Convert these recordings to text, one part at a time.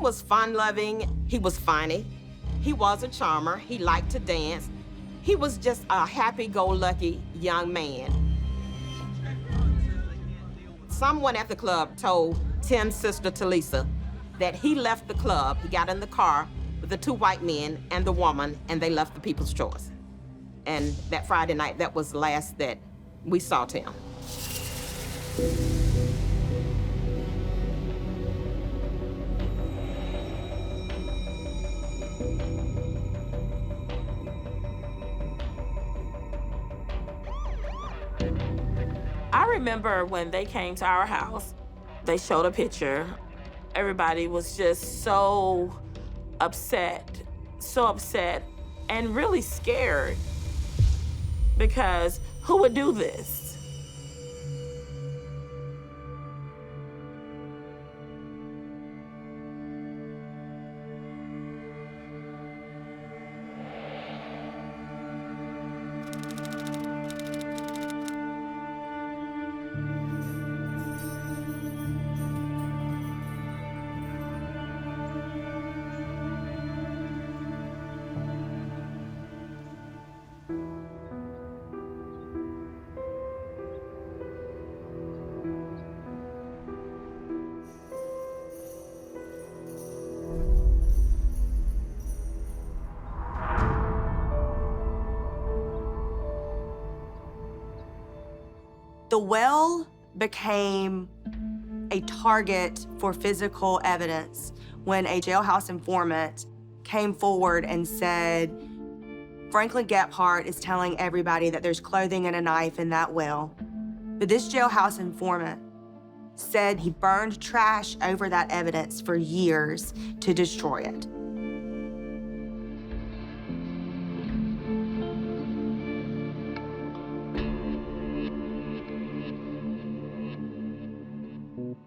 was fun-loving. He was funny. He was a charmer. He liked to dance. He was just a happy-go-lucky young man. Someone at the club told Tim's sister, Talisa, that he left the club, he got in the car with the 2 white men and the woman, and they left the People's Choice. And that Friday night, that was the last that we saw Tim. I remember when they came to our house, they showed a picture. Everybody was just so upset, and really scared, because who would do this? The well became a target for physical evidence when a jailhouse informant came forward and said, Franklin Gephardt is telling everybody that there's clothing and a knife in that well. But this jailhouse informant said he burned trash over that evidence for years to destroy it.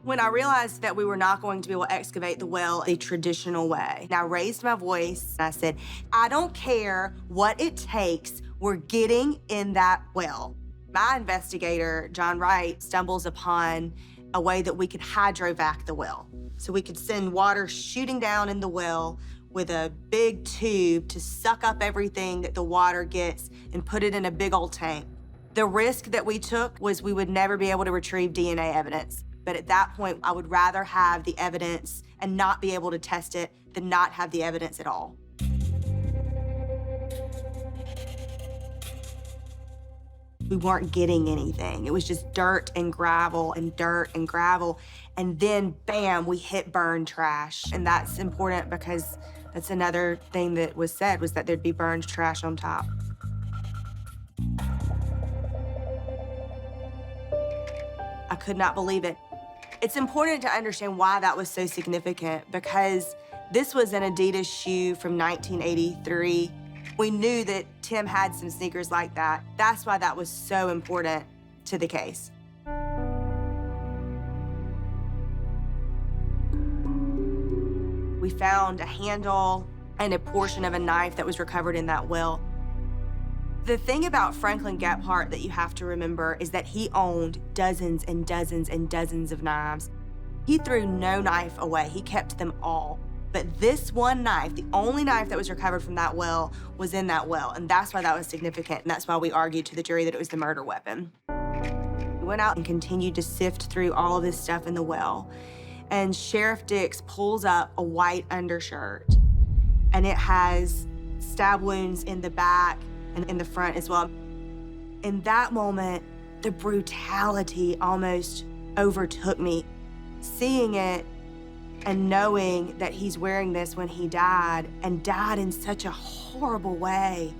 When I realized that we were not going to be able to excavate the well the traditional way, I raised my voice and I said, I don't care what it takes, we're getting in that well. My investigator, John Wright, stumbles upon a way that we could hydrovac the well. So we could send water shooting down in the well with a big tube to suck up everything that the water gets and put it in a big old tank. The risk that we took was we would never be able to retrieve DNA evidence. But at that point, I would rather have the evidence and not be able to test it than not have the evidence at all. We weren't getting anything. It was just dirt and gravel and dirt and gravel. And then, bam, we hit burned trash. And that's important because that's another thing that was said, was that there'd be burned trash on top. I could not believe it. It's important to understand why that was so significant, because this was an Adidas shoe from 1983. We knew that Tim had some sneakers like that. That's why that was so important to the case. We found a handle and a portion of a knife that was recovered in that well. The thing about Franklin Gephardt that you have to remember is that he owned dozens and dozens and dozens of knives. He threw no knife away. He kept them all. But this one knife, the only knife that was recovered from that well, was in that well, and that's why that was significant, and that's why we argued to the jury that it was the murder weapon. We went out and continued to sift through all of this stuff in the well, and Sheriff Dix pulls up a white undershirt, and it has stab wounds in the back and in the front as well. In that moment, the brutality almost overtook me. Seeing it and knowing that he's wearing this when he died, and died in such a horrible way,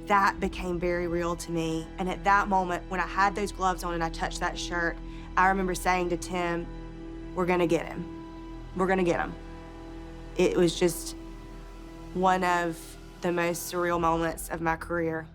that became very real to me. And at that moment, when I had those gloves on and I touched that shirt, I remember saying to Tim, we're gonna get him. We're gonna get him. It was just one of the most surreal moments of my career.